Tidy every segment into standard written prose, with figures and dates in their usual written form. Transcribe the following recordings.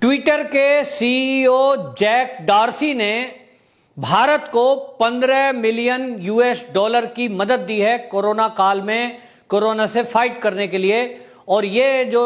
Twitter के CEO Jack Dorsey ने भारत को 15 मिलियन यूएस डॉलर की मदद दी है कोरोना काल में, कोरोना से फाइट करने के लिए। और ये जो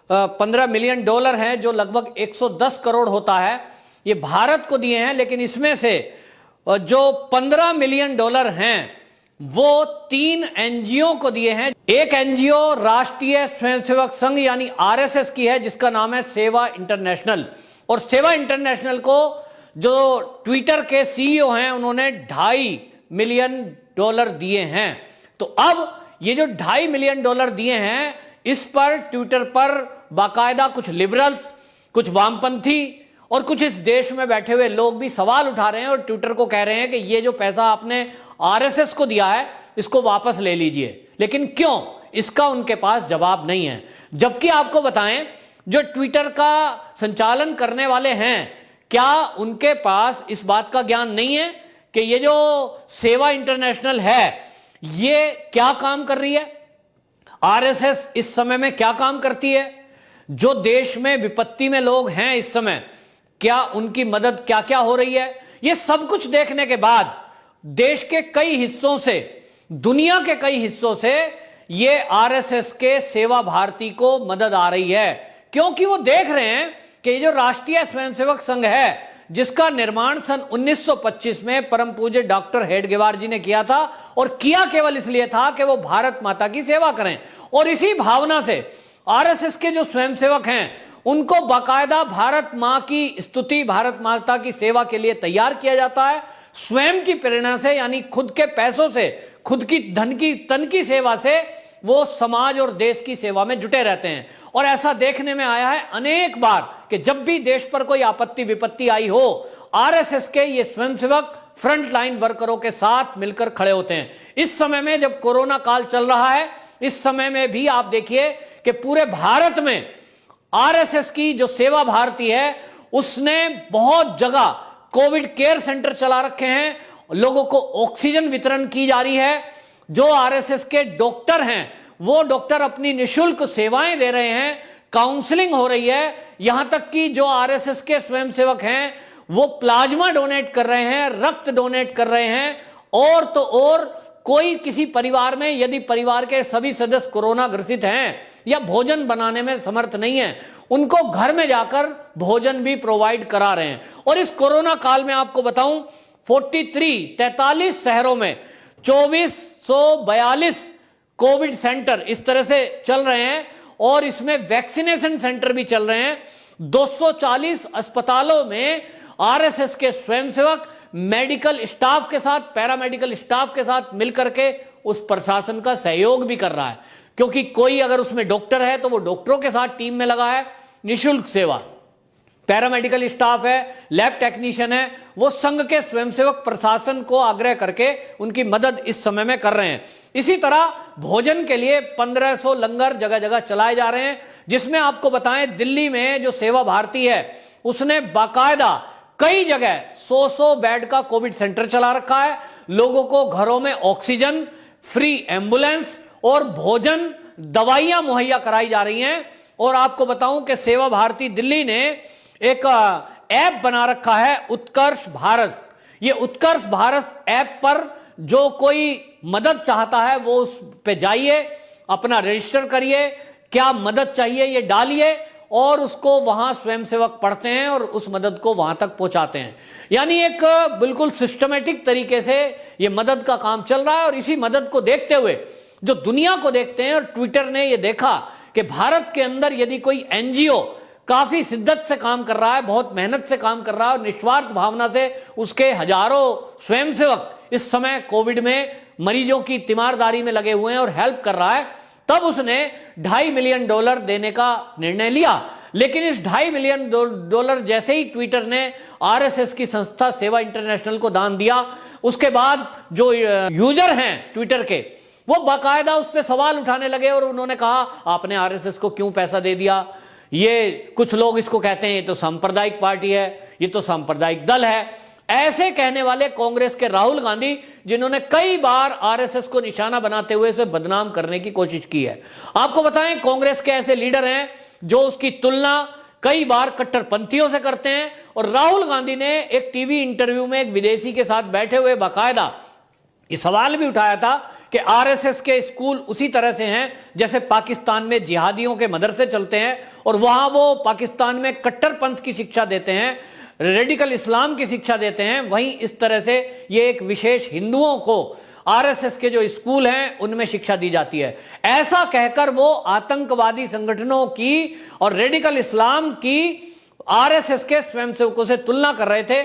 15 मिलियन डॉलर हैं, जो लगभग 110 करोड़ होता है, ये भारत को दिए हैं। लेकिन इसमें से जो 15 मिलियन डॉलर हैं वो 3 एनजीओ को दिए हैं। एक एनजीओ राष्ट्रीय स्वयंसेवक संघ यानी आरएसएस की है, जिसका नाम है सेवा इंटरनेशनल। और सेवा इंटरनेशनल को जो ट्विटर के सीईओ हैं उन्होंने 2.5 मिलियन डॉलर दिए हैं। तो अब ये जो 2.5 मिलियन डॉलर दिए हैं, इस पर ट्विटर पर बाकायदा कुछ लिबरल्स, कुछ वामपंथी और कुछ इस देश में बैठे हुए लोग भी सवाल उठा रहे हैं और ट्विटर को कह रहे हैं कि ये जो पैसा आपने आरएसएस को दिया है इसको वापस ले लीजिए। लेकिन क्यों, इसका उनके पास जवाब नहीं है। जबकि आपको बताएं, जो ट्विटर का संचालन करने वाले हैं, क्या उनके पास इस बात का ज्ञान नहीं है कि ये जो सेवा इंटरनेशनल है ये क्या काम कर रही है? आरएसएस इस समय में क्या काम करती है? जो देश में विपत्ति में लोग हैं इस समय, क्या उनकी मदद क्या क्या हो रही है? ये सब कुछ देखने के बाद देश के कई हिस्सों से, दुनिया के कई हिस्सों से ये आरएसएस के सेवा भारती को मदद आ रही है, क्योंकि वो देख रहे हैं कि ये जो राष्ट्रीय स्वयंसेवक संघ है, जिसका निर्माण सन 1925 में परम पूज्य डॉक्टर हेडगेवार जी ने किया था, और किया केवल इसलिए था कि वो भारत माता की सेवा करें। और इसी भावना से आरएसएस के जो स्वयंसेवक हैं उनको बाकायदा भारत मां की स्तुति, भारत माता की सेवा के लिए तैयार किया जाता है। स्वयं की प्रेरणा से, यानी खुद के पैसों से, खुद की धन की तन की सेवा से वो समाज और देश की सेवा में जुटे रहते हैं। और ऐसा देखने में आया है अनेक बार कि जब भी देश पर कोई आपत्ति विपत्ति आई हो, आरएसएस के ये स्वयंसेवक फ्रंट लाइन वर्करों के साथ मिलकर खड़े होते हैं। इस समय में जब कोरोना काल चल रहा है, इस समय में भी आप देखिए कि पूरे भारत में आरएसएस की जो सेवा भारती है उसने बहुत जगह कोविड केयर सेंटर चला रखे हैं, लोगों को ऑक्सीजन वितरण की जा रही है। जो आरएसएस के डॉक्टर हैं वो डॉक्टर अपनी निशुल्क सेवाएं दे रहे हैं, काउंसलिंग हो रही है। यहां तक कि जो आरएसएस के स्वयंसेवक हैं वो प्लाज्मा डोनेट कर रहे हैं, रक्त डोनेट कर रहे हैं। और तो और कोई किसी परिवार में यदि परिवार के सभी सदस्य कोरोना ग्रसित हैं या भोजन बनाने में समर्थ नहीं है, उनको घर में जाकर भोजन भी प्रोवाइड करा रहे हैं। और इस कोरोना काल में आपको बताऊं, 43 शहरों में 2442 कोविड सेंटर इस तरह से चल रहे हैं, और इसमें वैक्सीनेशन सेंटर भी चल रहे हैं। 240 अस्पतालों में आरएसएस के स्वयंसेवक मेडिकल स्टाफ के साथ, पैरामेडिकल स्टाफ के साथ मिलकर के उस प्रशासन का सहयोग भी कर रहा है, क्योंकि कोई अगर उसमें डॉक्टर है तो वो डॉक्टरों के साथ टीम में लगा है, निशुल्क सेवा। पैरामेडिकल स्टाफ है, लैब टेक्नीशियन है, वो संघ के स्वयंसेवक प्रशासन को आग्रह करके उनकी मदद इस समय में कर रहे हैं। इसी तरह भोजन के लिए 1500 लंगर जगह जगह चलाए जा रहे हैं, जिसमें आपको बताएं दिल्ली में जो सेवा भारती है उसने बाकायदा कई जगह 100 बेड का कोविड सेंटर चला रखा है। लोगों को घरों में ऑक्सीजन, फ्री एम्बुलेंस और भोजन, दवाइयां मुहैया कराई जा रही हैं। और आपको बताऊं कि सेवा भारती दिल्ली ने एक ऐप बना रखा है, उत्कर्ष भारत। ये उत्कर्ष भारत ऐप पर जो कोई मदद चाहता है वो उस पे जाइए, अपना रजिस्टर करिए, क्या मदद चाहिए ये डालिए, और उसको वहां स्वयंसेवक पढ़ते हैं और उस मदद को वहां तक पहुंचाते हैं। यानी एक बिल्कुल सिस्टमेटिक तरीके से ये मदद का काम चल रहा है। और इसी मदद को देखते हुए जो दुनिया को देखते हैं, और ट्विटर ने ये देखा कि भारत के अंदर यदि कोई एनजीओ काफी शिद्दत से काम कर रहा है, बहुत मेहनत से काम कर रहा है, और निस्वार्थ भावना से उसके हजारों स्वयंसेवक इस समय कोविड में मरीजों की तीमारदारी में लगे हुए हैं और हेल्प कर रहा है, तब उसने 2.5 मिलियन डॉलर देने का निर्णय लिया। लेकिन इस 2.5 मिलियन डॉलर जैसे ही ट्विटर ने आरएसएस की संस्था सेवा इंटरनेशनल को दान दिया, उसके बाद जो यूजर हैं ट्विटर के, वो बाकायदा उस पर सवाल उठाने लगे और उन्होंने कहा आपने आरएसएस को क्यों पैसा दे दिया? ये कुछ लोग इसको कहते हैं ये तो सांप्रदायिक पार्टी है, ये तो सांप्रदायिक दल है। ऐसे कहने वाले कांग्रेस के राहुल गांधी, जिन्होंने कई बार आरएसएस को निशाना बनाते हुए इसे बदनाम करने की कोशिश की है। आपको बताएं, कांग्रेस के ऐसे लीडर हैं जो उसकी तुलना कई बार कट्टरपंथियों से करते हैं। और राहुल गांधी ने एक टीवी इंटरव्यू में एक विदेशी के साथ बैठे हुए बाकायदा ये सवाल भी उठाया था कि आरएसएस के स्कूल उसी तरह से हैं जैसे पाकिस्तान में जिहादियों के मदरसे चलते हैं, और वहां वो पाकिस्तान में कट्टरपंथ की शिक्षा देते हैं, रेडिकल इस्लाम की शिक्षा देते हैं, वहीं इस तरह से ये एक विशेष हिंदुओं को आरएसएस के जो स्कूल हैं उनमें शिक्षा दी जाती है। ऐसा कहकर वो आतंकवादी संगठनों की और रेडिकल इस्लाम की आरएसएस के स्वयंसेवकों से तुलना कर रहे थे।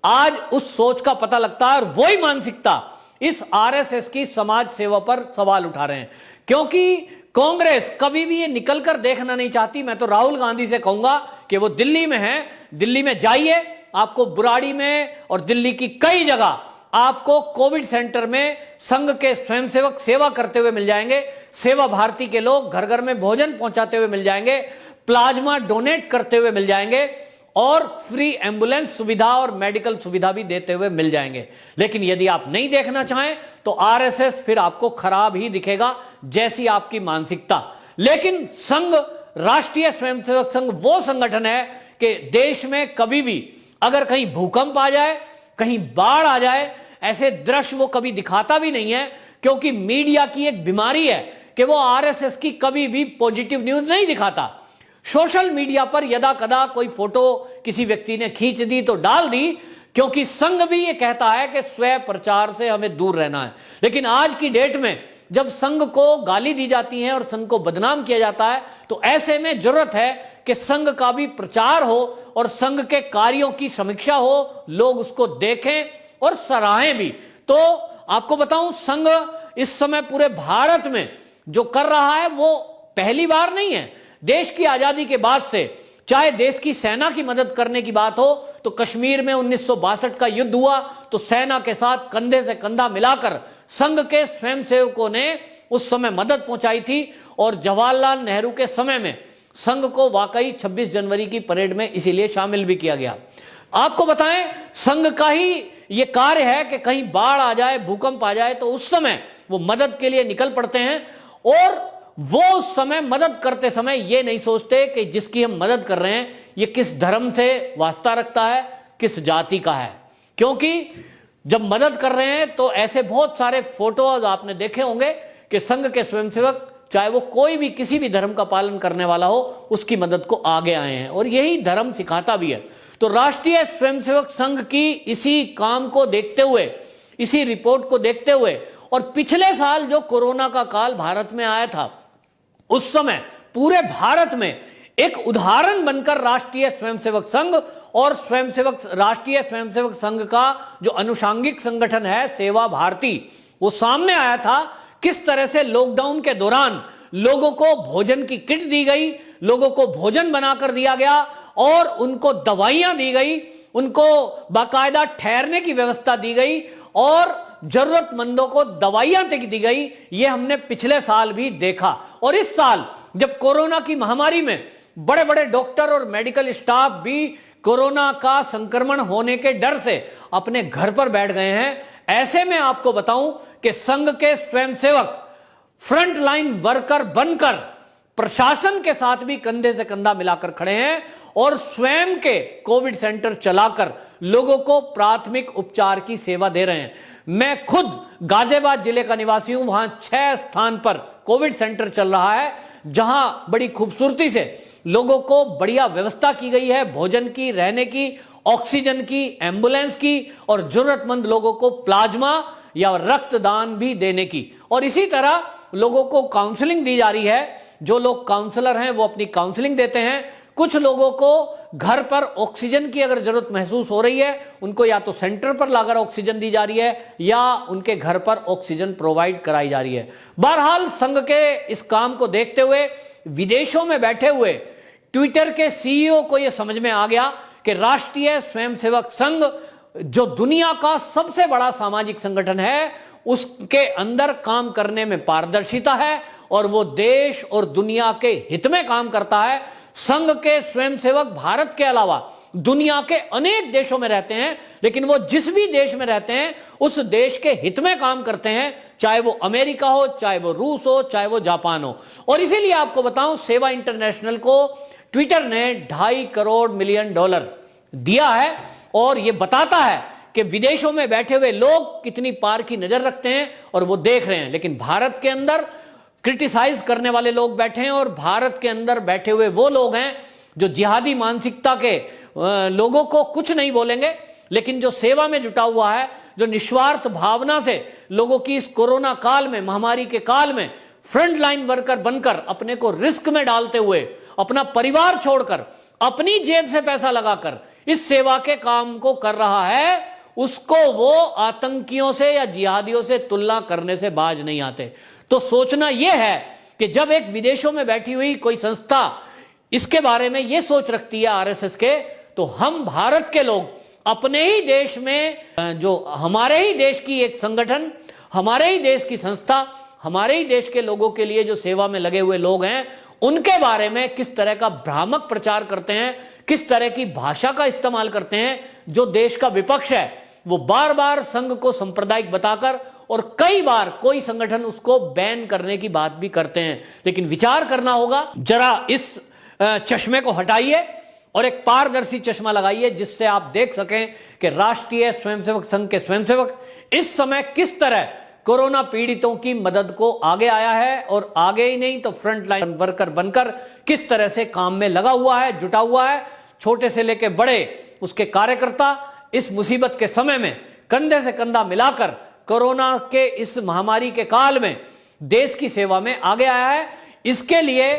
आज उस सोच का पता लगता है और वही मानसिकता इस आरएसएस की समाज सेवा पर सवाल उठा रहे हैं, क्योंकि कांग्रेस कभी भी ये निकलकर देखना नहीं चाहती। मैं तो राहुल गांधी से कहूंगा कि वो दिल्ली में है, दिल्ली में जाइए, आपको बुराड़ी में और दिल्ली की कई जगह आपको कोविड सेंटर में संघ के स्वयंसेवक सेवा करते हुए मिल जाएंगे, सेवा भारती के लोग घर घर में भोजन पहुंचाते हुए मिल जाएंगे, प्लाज्मा डोनेट करते हुए मिल जाएंगे और फ्री एम्बुलेंस सुविधा और मेडिकल सुविधा भी देते हुए मिल जाएंगे। लेकिन यदि आप नहीं देखना चाहें तो आरएसएस फिर आपको खराब ही दिखेगा, जैसी आपकी मानसिकता। लेकिन संघ, राष्ट्रीय स्वयंसेवक संघ वो संगठन है कि देश में कभी भी अगर कहीं भूकंप आ जाए, कहीं बाढ़ आ जाए, ऐसे दृश्य वो कभी दिखाता भी नहीं है, क्योंकि मीडिया की एक बीमारी है कि वो आरएसएस की कभी भी पॉजिटिव न्यूज नहीं दिखाता। सोशल मीडिया पर यदा कदा कोई फोटो किसी व्यक्ति ने खींच दी तो डाल दी, क्योंकि संघ भी ये कहता है कि स्वय प्रचार से हमें दूर रहना है। लेकिन आज की डेट में जब संघ को गाली दी जाती है और संघ को बदनाम किया जाता है, तो ऐसे में जरूरत है कि संघ का भी प्रचार हो और संघ के कार्यों की समीक्षा हो, लोग उसको देखें और सराहें भी। तो आपको बताऊं, संघ इस समय पूरे भारत में जो कर रहा है वो पहली बार नहीं है। देश की आजादी के बाद से चाहे देश की सेना की मदद करने की बात हो, तो कश्मीर में 1962 का युद्ध हुआ तो सेना के साथ कंधे से कंधा मिलाकर संघ के स्वयंसेवकों ने उस समय मदद पहुंचाई थी। और जवाहरलाल नेहरू के समय में संघ को वाकई 26 जनवरी की परेड में इसीलिए शामिल भी किया गया। आपको बताएं, संघ का ही यह कार्य है कि कहीं बाढ़ आ जाए, भूकंप आ जाए, तो उस समय वो मदद के लिए निकल पड़ते हैं। और वो उस समय मदद करते समय ये नहीं सोचते कि जिसकी हम मदद कर रहे हैं ये किस धर्म से वास्ता रखता है, किस जाति का है। क्योंकि जब मदद कर रहे हैं तो ऐसे बहुत सारे फोटोज आपने देखे होंगे कि संघ के स्वयंसेवक, चाहे वो कोई भी किसी भी धर्म का पालन करने वाला हो, उसकी मदद को आगे आए हैं, और यही धर्म सिखाता भी है। तो राष्ट्रीय स्वयंसेवक संघ की इसी काम को देखते हुए, इसी रिपोर्ट को देखते हुए, और पिछले साल जो कोरोना का काल भारत में आया था, उस समय पूरे भारत में एक उदाहरण बनकर राष्ट्रीय स्वयंसेवक संघ और राष्ट्रीय स्वयंसेवक संघ का जो अनुषांगिक संगठन है सेवा भारती, वो सामने आया था। किस तरह से लॉकडाउन के दौरान लोगों को भोजन की किट दी गई, लोगों को भोजन बनाकर दिया गया और उनको दवाइयां दी गई, उनको बाकायदा ठहरने की व्यवस्था दी गई और जरूरतमंदों को दवाइयां तक दी गई। ये हमने पिछले साल भी देखा। और इस साल जब कोरोना की महामारी में बड़े बड़े डॉक्टर और मेडिकल स्टाफ भी कोरोना का संक्रमण होने के डर से अपने घर पर बैठ गए हैं, ऐसे में आपको बताऊं कि संघ के स्वयंसेवक फ्रंट लाइन वर्कर बनकर प्रशासन के साथ भी कंधे से कंधा मिलाकर खड़े हैं और स्वयं के कोविड सेंटर चलाकर लोगों को प्राथमिक उपचार की सेवा दे रहे हैं। मैं खुद गाजियाबाद जिले का निवासी हूं, वहां 6 स्थान पर कोविड सेंटर चल रहा है, जहां बड़ी खूबसूरती से लोगों को बढ़िया व्यवस्था की गई है, भोजन की, रहने की, ऑक्सीजन की, एम्बुलेंस की, और जरूरतमंद लोगों को प्लाज्मा या रक्तदान भी देने की। और इसी तरह लोगों को काउंसलिंग दी जा रही है। जो लोग काउंसलर हैं वो अपनी काउंसलिंग देते हैं। कुछ लोगों को घर पर ऑक्सीजन की अगर जरूरत महसूस हो रही है, उनको या तो सेंटर पर लाकर ऑक्सीजन दी जा रही है या उनके घर पर ऑक्सीजन प्रोवाइड कराई जा रही है। बहरहाल संघ के इस काम को देखते हुए विदेशों में बैठे हुए ट्विटर के सीईओ को यह समझ में आ गया कि राष्ट्रीय स्वयंसेवक संघ जो दुनिया का सबसे बड़ा सामाजिक संगठन है, उसके अंदर काम करने में पारदर्शिता है और वो देश और दुनिया के हित में काम करता है। संघ के स्वयंसेवक भारत के अलावा दुनिया के अनेक देशों में रहते हैं, लेकिन वो जिस भी देश में रहते हैं उस देश के हित में काम करते हैं, चाहे वो अमेरिका हो, चाहे वो रूस हो, चाहे वो जापान हो। और इसीलिए आपको बताऊं, सेवा इंटरनेशनल को ट्विटर ने $2.5 करोड़ मिलियन दिया है और यह बताता है कि विदेशों में बैठे हुए लोग कितनी पार की नजर रखते हैं और वो देख रहे हैं। लेकिन भारत के अंदर क्रिटिसाइज करने वाले लोग बैठे हैं और भारत के अंदर बैठे हुए वो लोग हैं जो जिहादी मानसिकता के लोगों को कुछ नहीं बोलेंगे, लेकिन जो सेवा में जुटा हुआ है, जो निस्वार्थ भावना से लोगों की इस कोरोना काल में, महामारी के काल में फ्रंट लाइन वर्कर बनकर अपने को रिस्क में डालते हुए, अपना परिवार छोड़कर, अपनी जेब से पैसा लगाकर इस सेवा के काम को कर रहा है, उसको वो आतंकियों से या जिहादियों से तुलना करने से बाज नहीं आते। तो सोचना यह है कि जब एक विदेशों में बैठी हुई कोई संस्था इसके बारे में यह सोच रखती है आरएसएस के, तो हम भारत के लोग अपने ही देश में, जो हमारे ही देश की एक संगठन, हमारे ही देश की संस्था, हमारे ही देश के लोगों के लिए जो सेवा में लगे हुए लोग हैं, उनके बारे में किस तरह का भ्रामक प्रचार करते हैं, किस तरह की भाषा का इस्तेमाल करते हैं। जो देश का विपक्ष है वो बार बार संघ को सांप्रदायिक बताकर और कई बार कोई संगठन उसको बैन करने की बात भी करते हैं। लेकिन विचार करना होगा, जरा इस चश्मे को हटाइए और एक पारदर्शी चश्मा लगाइए जिससे आप देख सकें कि राष्ट्रीय स्वयंसेवक संघ के स्वयंसेवक इस समय किस तरह कोरोना पीड़ितों की मदद को आगे आया है और आगे ही नहीं तो फ्रंट लाइन वर्कर बनकर किस तरह से काम में लगा हुआ है, जुटा हुआ है। छोटे से लेकर बड़े उसके कार्यकर्ता इस मुसीबत के समय में कंधे से कंधा मिलाकर कोरोना के इस महामारी के काल में देश की सेवा में आगे आया है। इसके लिए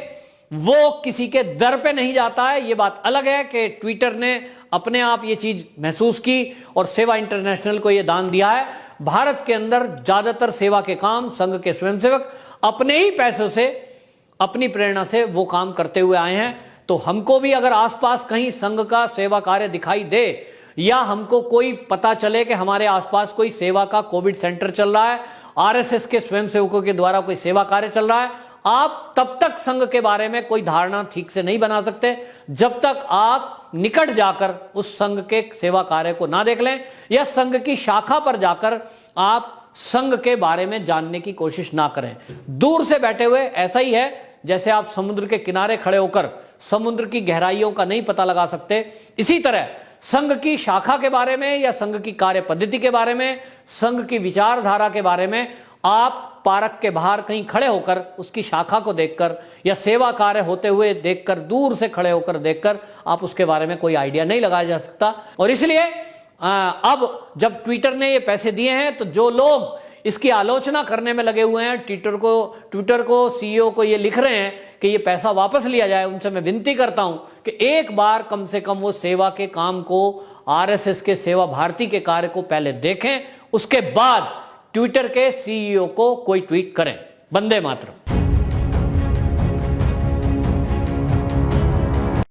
वो किसी के दर पे नहीं जाता है। ये बात अलग है कि ट्विटर ने अपने आप ये चीज महसूस की और सेवा इंटरनेशनल को ये दान दिया है। भारत के अंदर ज्यादातर सेवा के काम संघ के स्वयंसेवक अपने ही पैसों से, अपनी प्रेरणा से वो काम करते हुए आए हैं। तो हमको भी अगर आसपास कहीं संघ का सेवा कार्य दिखाई दे या हमको कोई पता चले कि हमारे आसपास कोई सेवा का कोविड सेंटर चल रहा है, आरएसएस के स्वयंसेवकों के द्वारा कोई सेवा कार्य चल रहा है, आप तब तक संघ के बारे में कोई धारणा ठीक से नहीं बना सकते जब तक आप निकट जाकर उस संघ के सेवा कार्य को ना देख लें या संघ की शाखा पर जाकर आप संघ के बारे में जानने की कोशिश ना करें। दूर से बैठे हुए ऐसा ही है जैसे आप समुद्र के किनारे खड़े होकर समुद्र की गहराइयों का नहीं पता लगा सकते। इसी तरह संघ की शाखा के बारे में या संघ की कार्य पद्धति के बारे में, संघ की विचारधारा के बारे में आप पार्क के बाहर कहीं खड़े होकर उसकी शाखा को देखकर या सेवा कार्य होते हुए देखकर, दूर से खड़े होकर देखकर आप उसके बारे में कोई आइडिया नहीं लगाया जा सकता। और इसलिए अब जब ट्विटर ने ये पैसे दिए हैं तो जो लोग इसकी आलोचना करने में लगे हुए हैं, ट्विटर को सीईओ को ये लिख रहे हैं कि ये पैसा वापस लिया जाए, उनसे मैं विनती करता हूं कि एक बार कम से कम वो सेवा के काम को, आरएसएस के सेवा भारती के कार्य को पहले देखें, उसके बाद ट्विटर के सीईओ को कोई ट्वीट करें। वंदे मातरम।